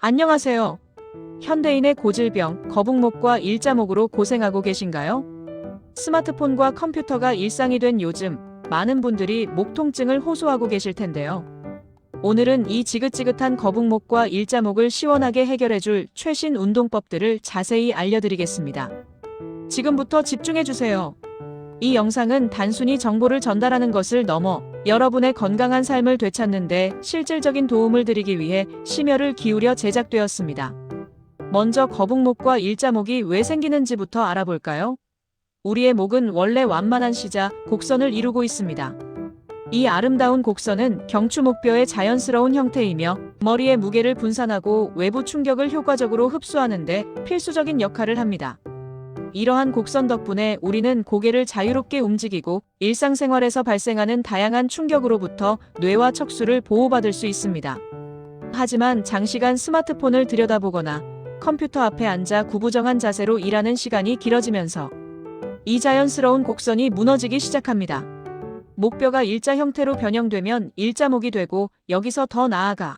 안녕하세요. 현대인의 고질병, 거북목과 일자목으로 고생하고 계신가요? 스마트폰과 컴퓨터가 일상이 된 요즘, 많은 분들이 목 통증을 호소하고 계실 텐데요. 오늘은 이 지긋지긋한 거북목과 일자목을 시원하게 해결해줄 최신 운동법들을 자세히 알려드리겠습니다. 지금부터 집중해주세요. 이 영상은 단순히 정보를 전달하는 것을 넘어 여러분의 건강한 삶을 되찾는 데 실질적인 도움을 드리기 위해 심혈을 기울여 제작되었습니다. 먼저 거북목과 일자목이 왜 생기는지부터 알아볼까요? 우리의 목은 원래 완만한 시자, 곡선을 이루고 있습니다. 이 아름다운 곡선은 경추목뼈의 자연스러운 형태이며 머리의 무게를 분산하고 외부 충격을 효과적으로 흡수하는 데 필수적인 역할을 합니다. 이러한 곡선 덕분에 우리는 고개를 자유롭게 움직이고 일상생활에서 발생하는 다양한 충격으로부터 뇌와 척수를 보호받을 수 있습니다. 하지만 장시간 스마트폰을 들여다보거나 컴퓨터 앞에 앉아 구부정한 자세로 일하는 시간이 길어지면서 이 자연스러운 곡선이 무너지기 시작합니다. 목뼈가 일자 형태로 변형되면 일자목이 되고, 여기서 더 나아가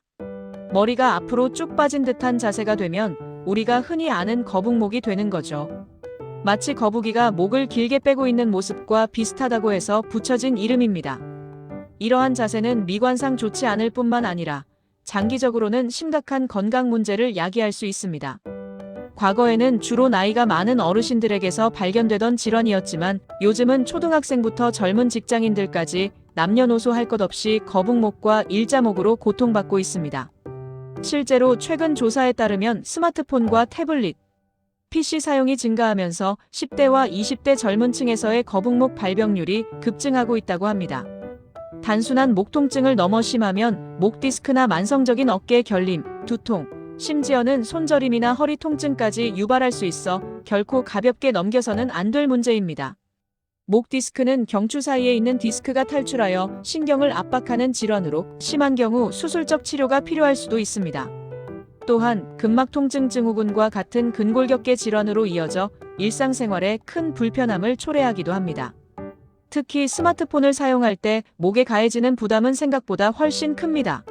머리가 앞으로 쭉 빠진 듯한 자세가 되면 우리가 흔히 아는 거북목이 되는 거죠. 마치 거북이가 목을 길게 빼고 있는 모습과 비슷하다고 해서 붙여진 이름입니다. 이러한 자세는 미관상 좋지 않을 뿐만 아니라 장기적으로는 심각한 건강 문제를 야기할 수 있습니다. 과거에는 주로 나이가 많은 어르신들에게서 발견되던 질환이었지만 요즘은 초등학생부터 젊은 직장인들까지 남녀노소 할 것 없이 거북목과 일자목으로 고통받고 있습니다. 실제로 최근 조사에 따르면 스마트폰과 태블릿, PC 사용이 증가하면서 10대와 20대 젊은 층에서의 거북목 발병률이 급증하고 있다고 합니다. 단순한 목 통증을 넘어 심하면 목 디스크나 만성적인 어깨 결림, 두통, 심지어는 손저림이나 허리 통증까지 유발할 수 있어 결코 가볍게 넘겨서는 안 될 문제입니다. 목 디스크는 경추 사이에 있는 디스크가 탈출하여 신경을 압박하는 질환으로 심한 경우 수술적 치료가 필요할 수도 있습니다. 또한 근막 통증 증후군과 같은 근골격계 질환으로 이어져 일상생활에 큰 불편함을 초래하기도 합니다. 특히 스마트폰을 사용할 때 목에 가해지는 부담은 생각보다 훨씬 큽니다.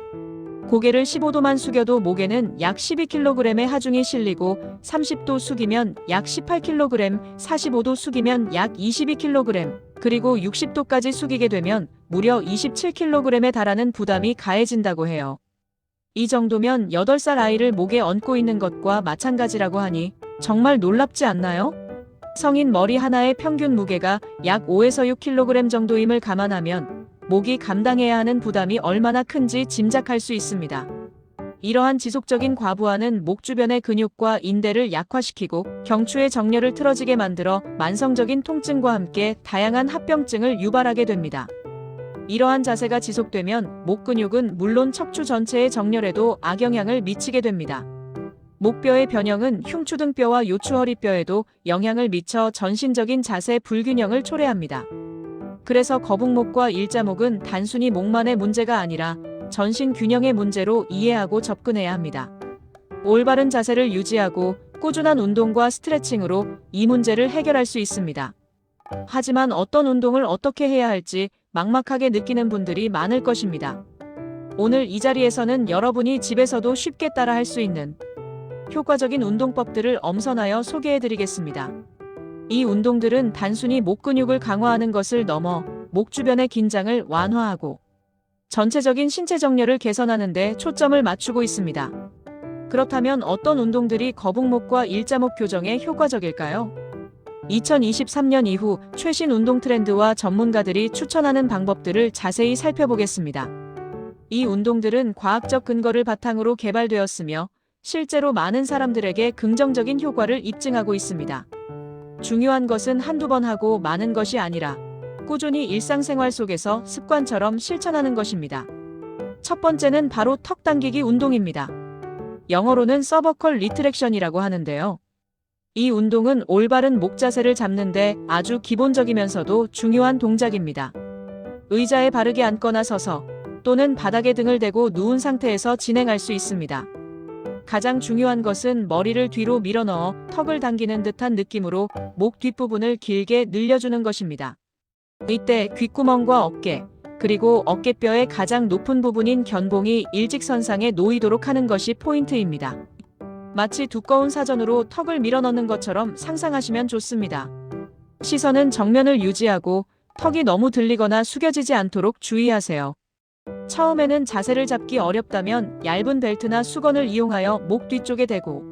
고개를 15도만 숙여도 목에는 약 12kg의 하중이 실리고 30도 숙이면 약 18kg, 45도 숙이면 약 22kg, 그리고 60도까지 숙이게 되면 무려 27kg에 달하는 부담이 가해진다고 해요. 이 정도면 8살 아이를 목에 얹고 있는 것과 마찬가지라고 하니 정말 놀랍지 않나요? 성인 머리 하나의 평균 무게가 약 5에서 6kg 정도임을 감안하면 목이 감당해야 하는 부담이 얼마나 큰지 짐작할 수 있습니다. 이러한 지속적인 과부하는 목 주변의 근육과 인대를 약화시키고 경추의 정렬을 틀어지게 만들어 만성적인 통증과 함께 다양한 합병증을 유발하게 됩니다. 이러한 자세가 지속되면 목 근육은 물론 척추 전체의 정렬에도 악영향을 미치게 됩니다. 목뼈의 변형은 흉추등뼈와 요추허리뼈에도 영향을 미쳐 전신적인 자세 불균형을 초래합니다. 그래서 거북목과 일자목은 단순히 목만의 문제가 아니라 전신 균형의 문제로 이해하고 접근해야 합니다. 올바른 자세를 유지하고 꾸준한 운동과 스트레칭으로 이 문제를 해결할 수 있습니다. 하지만 어떤 운동을 어떻게 해야 할지 막막하게 느끼는 분들이 많을 것입니다. 오늘 이 자리에서는 여러분이 집에서도 쉽게 따라 할 수 있는 효과적인 운동법들을 엄선하여 소개해드리겠습니다. 이 운동들은 단순히 목 근육을 강화하는 것을 넘어 목 주변의 긴장을 완화하고 전체적인 신체 정렬을 개선하는 데 초점을 맞추고 있습니다. 그렇다면 어떤 운동들이 거북목과 일자목 교정에 효과적일까요? 2023년 이후 최신 운동 트렌드와 전문가들이 추천하는 방법들을 자세히 살펴보겠습니다. 이 운동들은 과학적 근거를 바탕으로 개발되었으며 실제로 많은 사람들에게 긍정적인 효과를 입증하고 있습니다. 중요한 것은 한두 번 하고 마는 것이 아니라 꾸준히 일상생활 속에서 습관처럼 실천하는 것입니다. 첫 번째는 바로 턱 당기기 운동입니다. 영어로는 서버컬 리트렉션이라고 하는데요. 이 운동은 올바른 목 자세를 잡는데 아주 기본적이면서도 중요한 동작입니다. 의자에 바르게 앉거나 서서 또는 바닥에 등을 대고 누운 상태에서 진행할 수 있습니다. 가장 중요한 것은 머리를 뒤로 밀어 넣어 턱을 당기는 듯한 느낌으로 목 뒷부분을 길게 늘려주는 것입니다. 이때 귓구멍과 어깨, 그리고 어깨뼈의 가장 높은 부분인 견봉이 일직선상에 놓이도록 하는 것이 포인트입니다. 마치 두꺼운 사전으로 턱을 밀어넣는 것처럼 상상하시면 좋습니다. 시선은 정면을 유지하고 턱이 너무 들리거나 숙여지지 않도록 주의하세요. 처음에는 자세를 잡기 어렵다면 얇은 벨트나 수건을 이용하여 목 뒤쪽에 대고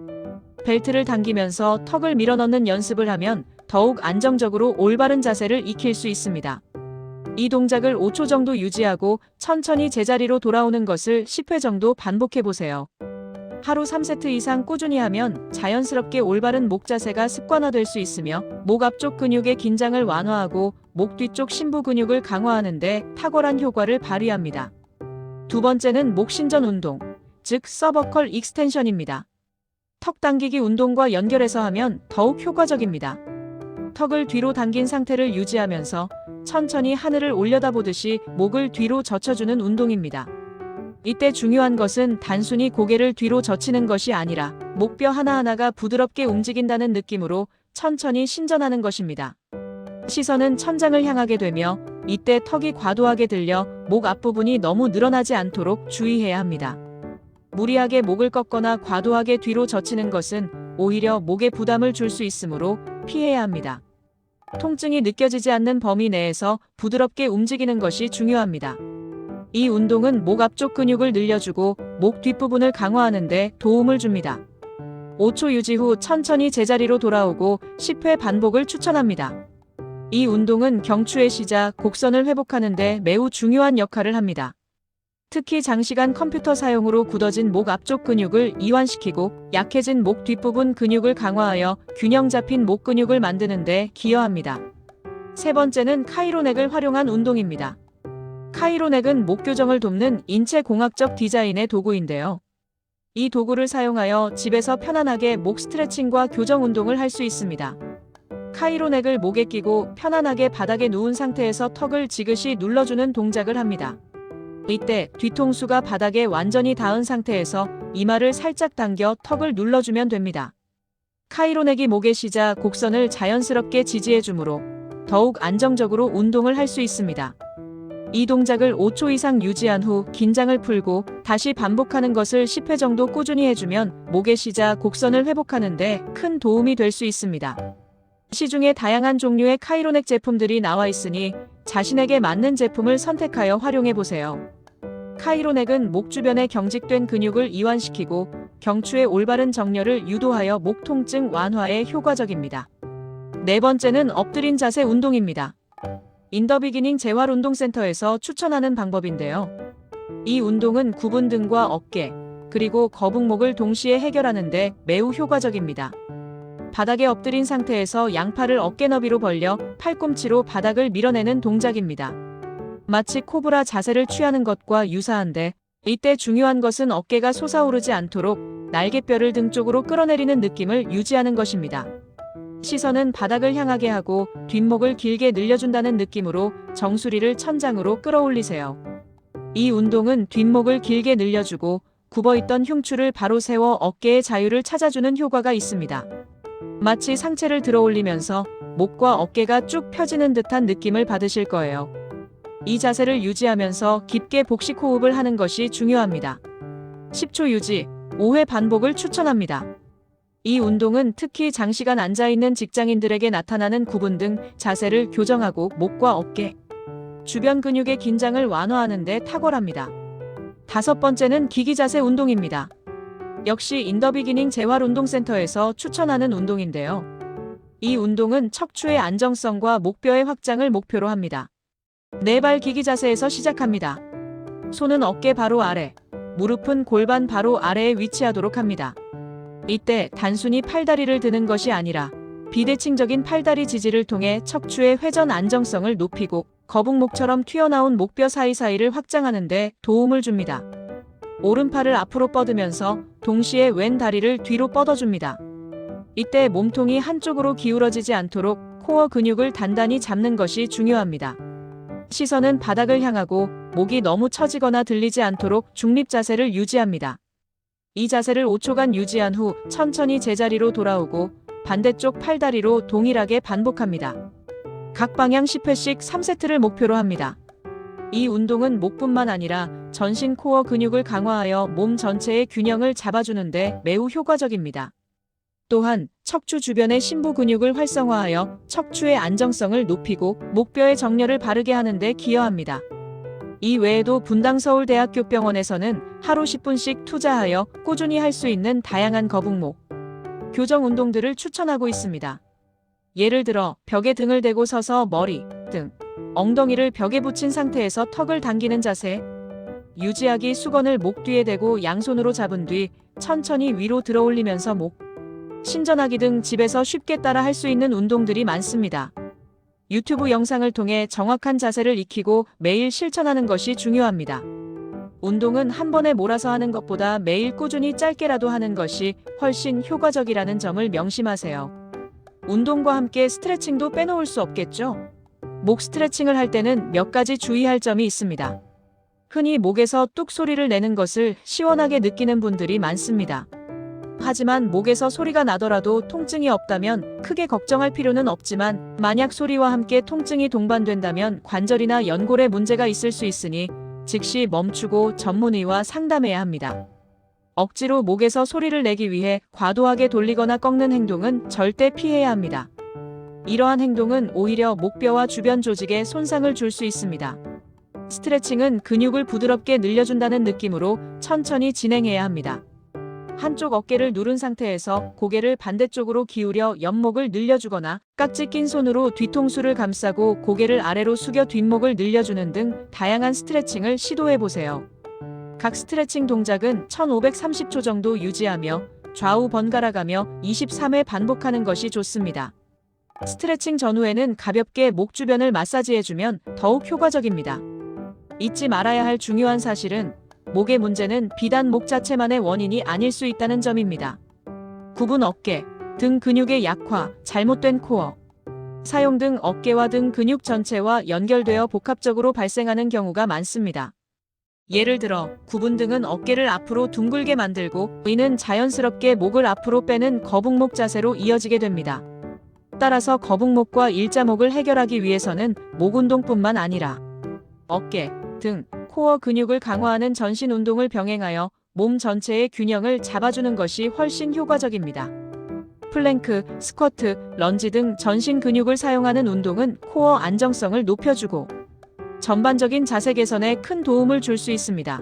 벨트를 당기면서 턱을 밀어넣는 연습을 하면 더욱 안정적으로 올바른 자세를 익힐 수 있습니다. 이 동작을 5초 정도 유지하고 천천히 제자리로 돌아오는 것을 10회 정도 반복해 보세요. 하루 3세트 이상 꾸준히 하면 자연스럽게 올바른 목 자세가 습관화될 수 있으며 목 앞쪽 근육의 긴장을 완화하고 목 뒤쪽 심부 근육을 강화하는 데 탁월한 효과를 발휘합니다. 두 번째는 목 신전 운동, 즉 서버컬 익스텐션입니다. 턱 당기기 운동과 연결해서 하면 더욱 효과적입니다. 턱을 뒤로 당긴 상태를 유지하면서 천천히 하늘을 올려다보듯이 목을 뒤로 젖혀주는 운동입니다. 이때 중요한 것은 단순히 고개를 뒤로 젖히는 것이 아니라 목뼈 하나하나가 부드럽게 움직인다는 느낌으로 천천히 신전하는 것입니다. 시선은 천장을 향하게 되며 이때 턱이 과도하게 들려 목 앞부분이 너무 늘어나지 않도록 주의해야 합니다. 무리하게 목을 꺾거나 과도하게 뒤로 젖히는 것은 오히려 목에 부담을 줄 수 있으므로 피해야 합니다. 통증이 느껴지지 않는 범위 내에서 부드럽게 움직이는 것이 중요합니다. 이 운동은 목 앞쪽 근육을 늘려주고 목 뒷부분을 강화하는 데 도움을 줍니다. 5초 유지 후 천천히 제자리로 돌아오고 10회 반복을 추천합니다. 이 운동은 경추의 시작, 곡선을 회복하는 데 매우 중요한 역할을 합니다. 특히 장시간 컴퓨터 사용으로 굳어진 목 앞쪽 근육을 이완시키고 약해진 목 뒷부분 근육을 강화하여 균형 잡힌 목 근육을 만드는 데 기여합니다. 세 번째는 카이로넥을 활용한 운동입니다. 카이로넥은 목 교정을 돕는 인체공학적 디자인의 도구인데요. 이 도구를 사용하여 집에서 편안하게 목 스트레칭과 교정 운동을 할 수 있습니다. 카이로넥을 목에 끼고 편안하게 바닥에 누운 상태에서 턱을 지그시 눌러주는 동작을 합니다. 이때 뒤통수가 바닥에 완전히 닿은 상태에서 이마를 살짝 당겨 턱을 눌러주면 됩니다. 카이로넥이 목의 시작, 곡선을 자연스럽게 지지해주므로 더욱 안정적으로 운동을 할 수 있습니다. 이 동작을 5초 이상 유지한 후 긴장을 풀고 다시 반복하는 것을 10회 정도 꾸준히 해주면 목의 시작, 곡선을 회복하는 데 큰 도움이 될 수 있습니다. 시중에 다양한 종류의 카이로넥 제품들이 나와 있으니 자신에게 맞는 제품을 선택하여 활용해 보세요. 카이로넥은 목 주변에 경직된 근육을 이완시키고 경추의 올바른 정렬을 유도하여 목 통증 완화에 효과적입니다. 네 번째는 엎드린 자세 운동입니다. 인더비기닝 재활운동센터에서 추천하는 방법인데요. 이 운동은 구분 등과 어깨, 그리고 거북목을 동시에 해결하는데 매우 효과적입니다. 바닥에 엎드린 상태에서 양팔을 어깨 너비로 벌려 팔꿈치로 바닥을 밀어내는 동작입니다. 마치 코브라 자세를 취하는 것과 유사한데 이때 중요한 것은 어깨가 솟아오르지 않도록 날개뼈를 등 쪽으로 끌어내리는 느낌을 유지하는 것입니다. 시선은 바닥을 향하게 하고 뒷목을 길게 늘려준다는 느낌으로 정수리를 천장으로 끌어올리세요. 이 운동은 뒷목을 길게 늘려주고 굽어있던 흉추를 바로 세워 어깨의 자유를 찾아주는 효과가 있습니다. 마치 상체를 들어올리면서 목과 어깨가 쭉 펴지는 듯한 느낌을 받으실 거예요. 이 자세를 유지하면서 깊게 복식 호흡을 하는 것이 중요합니다. 10초 유지, 5회 반복을 추천합니다. 이 운동은 특히 장시간 앉아있는 직장인들에게 나타나는 구분 등 자세를 교정하고 목과 어깨, 주변 근육의 긴장을 완화하는 데 탁월합니다. 다섯 번째는 기기 자세 운동입니다. 역시 인더비기닝 재활운동센터에서 추천하는 운동인데요. 이 운동은 척추의 안정성과 목뼈의 확장을 목표로 합니다. 네 발 기기 자세에서 시작합니다. 손은 어깨 바로 아래, 무릎은 골반 바로 아래에 위치하도록 합니다. 이때 단순히 팔다리를 드는 것이 아니라 비대칭적인 팔다리 지지를 통해 척추의 회전 안정성을 높이고 거북목처럼 튀어나온 목뼈 사이사이를 확장하는 데 도움을 줍니다. 오른팔을 앞으로 뻗으면서 동시에 왼 다리를 뒤로 뻗어줍니다. 이때 몸통이 한쪽으로 기울어지지 않도록 코어 근육을 단단히 잡는 것이 중요합니다. 시선은 바닥을 향하고 목이 너무 처지거나 들리지 않도록 중립 자세를 유지합니다. 이 자세를 5초간 유지한 후 천천히 제자리로 돌아오고 반대쪽 팔다리로 동일하게 반복합니다. 각 방향 10회씩 3세트를 목표로 합니다. 이 운동은 목뿐만 아니라 전신 코어 근육을 강화하여 몸 전체의 균형을 잡아주는데 매우 효과적입니다. 또한 척추 주변의 심부 근육을 활성화하여 척추의 안정성을 높이고 목뼈의 정렬을 바르게 하는 데 기여합니다. 이 외에도 분당서울대학교 병원에서는 하루 10분씩 투자하여 꾸준히 할 수 있는 다양한 거북목, 교정 운동들을 추천하고 있습니다. 예를 들어 벽에 등을 대고 서서 머리, 등, 엉덩이를 벽에 붙인 상태에서 턱을 당기는 자세, 유지하기 수건을 목 뒤에 대고 양손으로 잡은 뒤 천천히 위로 들어 올리면서 목, 신전하기 등 집에서 쉽게 따라 할 수 있는 운동들이 많습니다. 유튜브 영상을 통해 정확한 자세를 익히고 매일 실천하는 것이 중요합니다. 운동은 한 번에 몰아서 하는 것보다 매일 꾸준히 짧게라도 하는 것이 훨씬 효과적이라는 점을 명심하세요. 운동과 함께 스트레칭도 빼놓을 수 없겠죠? 목 스트레칭을 할 때는 몇 가지 주의할 점이 있습니다. 흔히 목에서 뚝 소리를 내는 것을 시원하게 느끼는 분들이 많습니다. 하지만 목에서 소리가 나더라도 통증이 없다면 크게 걱정할 필요는 없지만 만약 소리와 함께 통증이 동반된다면 관절이나 연골에 문제가 있을 수 있으니 즉시 멈추고 전문의와 상담해야 합니다. 억지로 목에서 소리를 내기 위해 과도하게 돌리거나 꺾는 행동은 절대 피해야 합니다. 이러한 행동은 오히려 목뼈와 주변 조직에 손상을 줄 수 있습니다. 스트레칭은 근육을 부드럽게 늘려준다는 느낌으로 천천히 진행해야 합니다. 한쪽 어깨를 누른 상태에서 고개를 반대쪽으로 기울여 옆목을 늘려주거나 깍지 낀 손으로 뒤통수를 감싸고 고개를 아래로 숙여 뒷목을 늘려주는 등 다양한 스트레칭을 시도해보세요. 각 스트레칭 동작은 1530초 정도 유지하며 좌우 번갈아가며 23회 반복하는 것이 좋습니다. 스트레칭 전후에는 가볍게 목 주변을 마사지해주면 더욱 효과적입니다. 잊지 말아야 할 중요한 사실은 목의 문제는 비단 목 자체만의 원인이 아닐 수 있다는 점입니다. 굽은 어깨, 등 근육의 약화, 잘못된 코어, 사용 등 어깨와 등 근육 전체와 연결되어 복합적으로 발생하는 경우가 많습니다. 예를 들어 굽은 등은 어깨를 앞으로 둥글게 만들고 이는 자연스럽게 목을 앞으로 빼는 거북목 자세로 이어지게 됩니다. 따라서 거북목과 일자목을 해결하기 위해서는 목 운동뿐만 아니라 어깨, 등, 코어 근육을 강화하는 전신 운동을 병행하여 몸 전체의 균형을 잡아주는 것이 훨씬 효과적입니다. 플랭크, 스쿼트, 런지 등 전신 근육을 사용하는 운동은 코어 안정성을 높여주고 전반적인 자세 개선에 큰 도움을 줄 수 있습니다.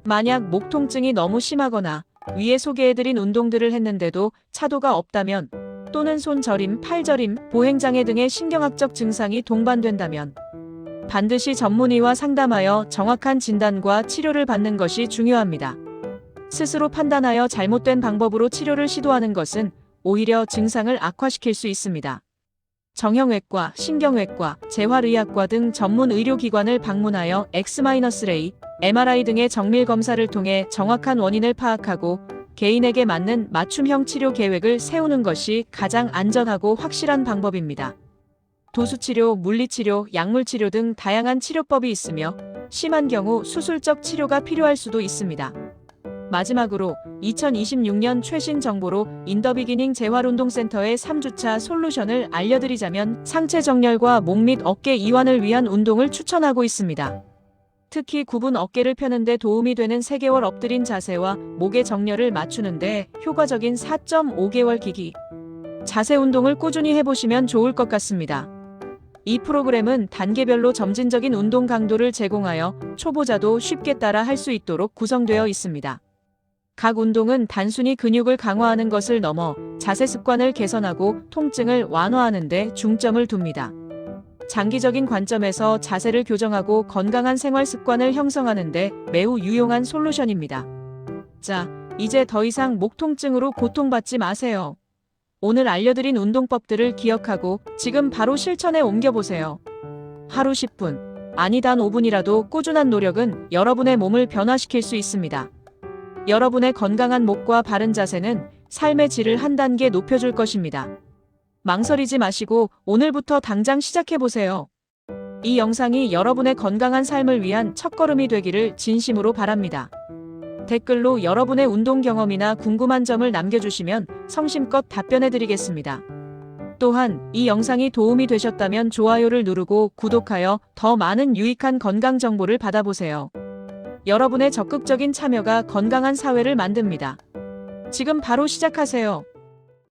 만약 목 통증이 너무 심하거나 위에 소개해드린 운동들을 했는데도 차도가 없다면 또는 손 저림, 팔 저림, 보행장애 등의 신경학적 증상이 동반된다면 반드시 전문의와 상담하여 정확한 진단과 치료를 받는 것이 중요합니다. 스스로 판단하여 잘못된 방법으로 치료를 시도하는 것은 오히려 증상을 악화시킬 수 있습니다. 정형외과, 신경외과, 재활의학과 등 전문 의료기관을 방문하여 엑스-레이, MRI 등의 정밀 검사를 통해 정확한 원인을 파악하고 개인에게 맞는 맞춤형 치료 계획을 세우는 것이 가장 안전하고 확실한 방법입니다. 도수치료, 물리치료, 약물치료 등 다양한 치료법이 있으며 심한 경우 수술적 치료가 필요할 수도 있습니다. 마지막으로 2026년 최신 정보로 인더비기닝 재활운동센터의 3주차 솔루션을 알려드리자면 상체 정렬과 목 및 어깨 이완을 위한 운동을 추천하고 있습니다. 특히 굽은 어깨를 펴는 데 도움이 되는 3개월 엎드린 자세와 목의 정렬을 맞추는 데 효과적인 4.5개월 기기 자세 운동을 꾸준히 해보시면 좋을 것 같습니다. 이 프로그램은 단계별로 점진적인 운동 강도를 제공하여 초보자도 쉽게 따라 할 수 있도록 구성되어 있습니다. 각 운동은 단순히 근육을 강화하는 것을 넘어 자세 습관을 개선하고 통증을 완화하는 데 중점을 둡니다. 장기적인 관점에서 자세를 교정하고 건강한 생활 습관을 형성하는 데 매우 유용한 솔루션입니다. 자, 이제 더 이상 목 통증으로 고통받지 마세요. 오늘 알려드린 운동법들을 기억하고 지금 바로 실천에 옮겨보세요. 하루 10분, 아니 단 5분이라도 꾸준한 노력은 여러분의 몸을 변화시킬 수 있습니다. 여러분의 건강한 목과 바른 자세는 삶의 질을 한 단계 높여줄 것입니다. 망설이지 마시고 오늘부터 당장 시작해보세요. 이 영상이 여러분의 건강한 삶을 위한 첫걸음이 되기를 진심으로 바랍니다. 댓글로 여러분의 운동 경험이나 궁금한 점을 남겨주시면 성심껏 답변해드리겠습니다. 또한 이 영상이 도움이 되셨다면 좋아요를 누르고 구독하여 더 많은 유익한 건강 정보를 받아보세요. 여러분의 적극적인 참여가 건강한 사회를 만듭니다. 지금 바로 시작하세요.